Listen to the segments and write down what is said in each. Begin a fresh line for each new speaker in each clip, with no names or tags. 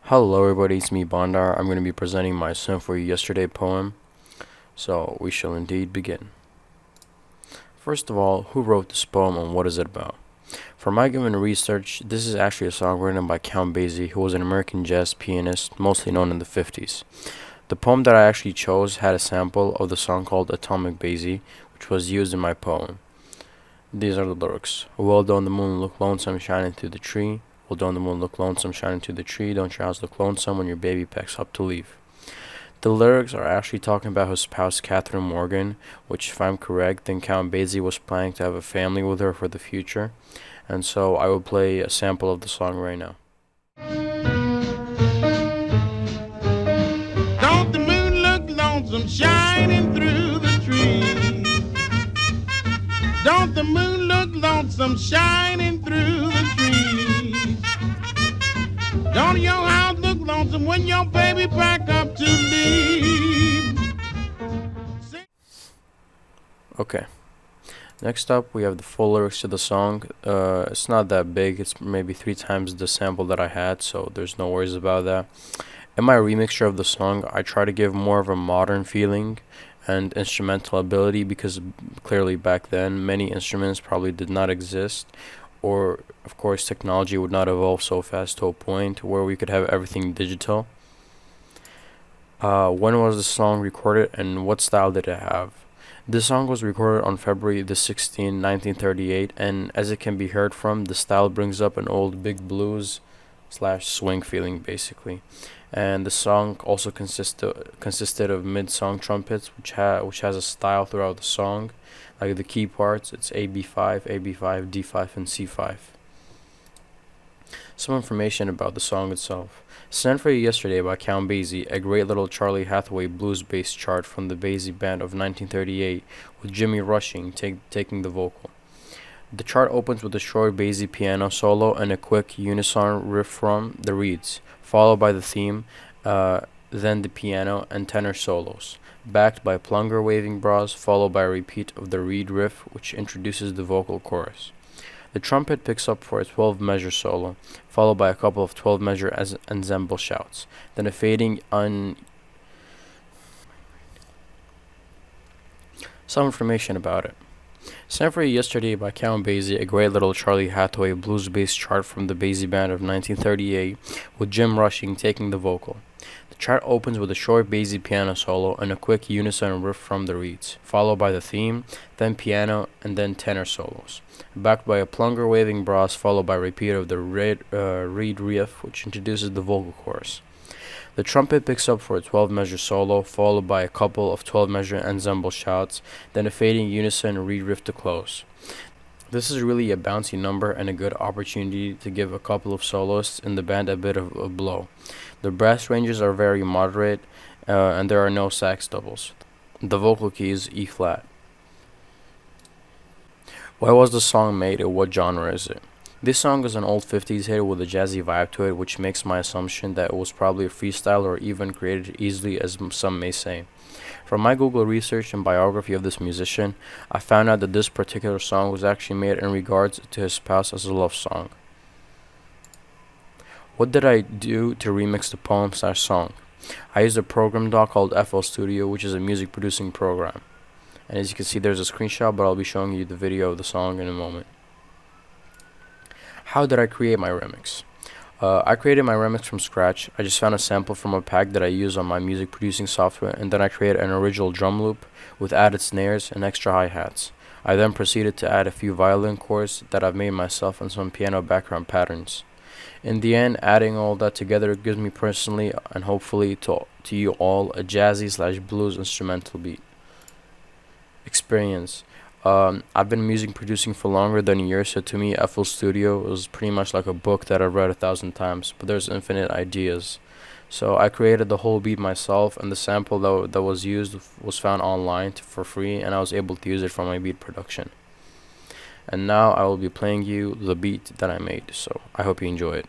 Hello everybody, it's me Bondar. I'm going to be presenting my Sin For You Yesterday poem, so we shall indeed begin. First of all, who wrote this poem and what is it about? For my given research, this is actually a song written by Count Basie, who was an American jazz pianist, mostly known in the 50s. The poem that I actually chose had a sample of the song called Atomic Basie, which was used in my poem. These are the lyrics. Well, don't the moon look lonesome shining through the tree? Well, don't the moon look lonesome shining through the tree? Don't your house look lonesome when your baby packs up to leave? The lyrics are actually talking about his spouse Catherine Morgan, which, if I'm correct, then Count Basie was planning to have a family with her for the future. And so I will play a sample of the song right now.
Don't the moon look lonesome shining through the trees? Don't the moon look lonesome shining through the trees? Don't your house look lonesome when your baby pack up to leave?
Okay. Next up, we have the full lyrics to the song. It's not that big. It's maybe 3 times the sample that I had, so there's no worries about that. In my remixture of the song, I try to give more of a modern feeling and instrumental ability because clearly back then many instruments probably did not exist, or of course technology would not evolve so fast to a point where we could have everything digital. When was the song recorded and what style did it have? This song was recorded on February the 16th, 1938, and as it can be heard from, the style brings up an old big blues slash swing feeling basically. And the song also consisted of mid-song trumpets, which has a style throughout the song. Like the key parts, it's AB5, AB5, D5, and C5. Some information about the song itself. Sent For You Yesterday by Count Basie, a great little Charlie Hathaway blues-based chart from the Basie Band of 1938, with Jimmy Rushing taking the vocal. The chart opens with a short Basie piano solo and a quick unison riff from the reeds, followed by the theme, then the piano and tenor solos, backed by plunger waving bras, followed by a repeat of the reed riff, which introduces the vocal chorus. The trumpet picks up for a 12-measure solo, followed by a couple of 12-measure ensemble shouts, then a fading Some information about it. Sent For You Yesterday by Count Basie, a great little Charlie Hathaway blues-based chart from the Basie Band of 1938, with Jim Rushing taking the vocal. The chart opens with a short Basie piano solo and a quick unison riff from the reeds, followed by the theme, then piano, and then tenor solos, backed by a plunger waving brass, followed by a repeat of the reed riff, which introduces the vocal chorus. The trumpet picks up for a 12-measure solo, followed by a couple of 12-measure ensemble shouts, then a fading unison reed riff to close. This is really a bouncy number and a good opportunity to give a couple of soloists in the band a bit of a blow. The brass ranges are very moderate, and there are no sax doubles. The vocal key is E flat. Why was the song made and what genre is it? This song is an old 50s hit with a jazzy vibe to it, which makes my assumption that it was probably a freestyle or even created easily, as some may say. From my Google research and biography of this musician, I found out that this particular song was actually made in regards to his spouse as a love song. What did I do to remix the poem/song? I used a program doc called FL Studio, which is a music producing program. And as you can see, there's a screenshot, but I'll be showing you the video of the song in a moment. How did I create my remix? I created my remix from scratch. I just found a sample from a pack that I use on my music producing software, and then I created an original drum loop with added snares and extra hi-hats. I then proceeded to add a few violin chords that I've made myself and some piano background patterns. In the end, adding all that together gives me personally, and hopefully to you all, a jazzy/blues instrumental beat. Experience. I've been music producing for longer than a year, so to me, FL Studio was pretty much like a book that I've read 1,000 times, but there's infinite ideas. So I created the whole beat myself, and the sample that was used was found online for free, and I was able to use it for my beat production. And now I will be playing you the beat that I made, so I hope you enjoy it.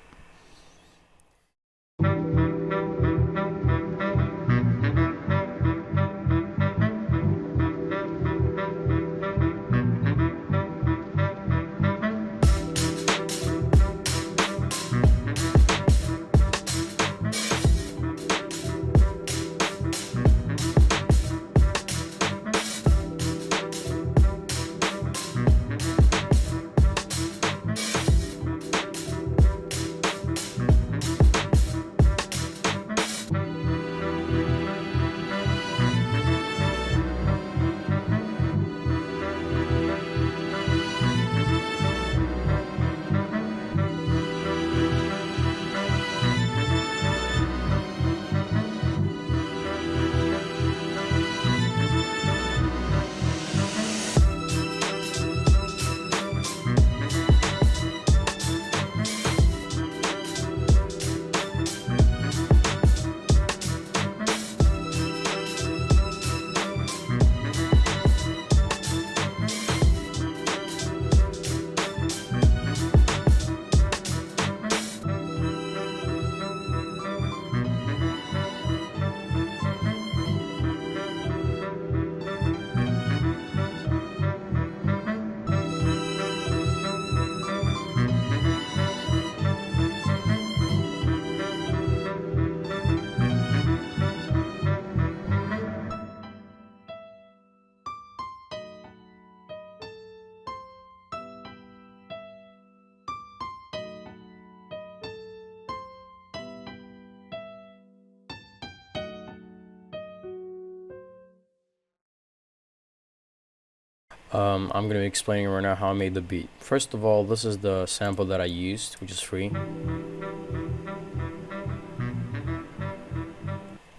I'm going to be explaining right now how I made the beat. First of all, this is the sample that I used, which is free.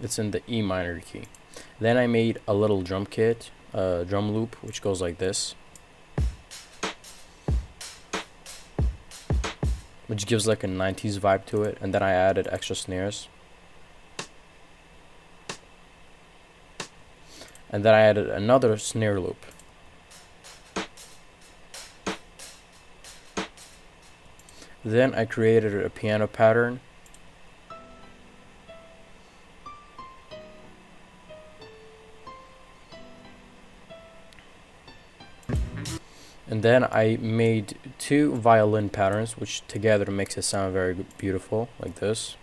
It's in the E minor key. Then I made a little drum kit, drum loop, which goes like this, which gives like a 90s vibe to it. And then I added extra snares. And then I added another snare loop. Then I created a piano pattern. And then I made two violin patterns, which together makes it sound very beautiful, like this.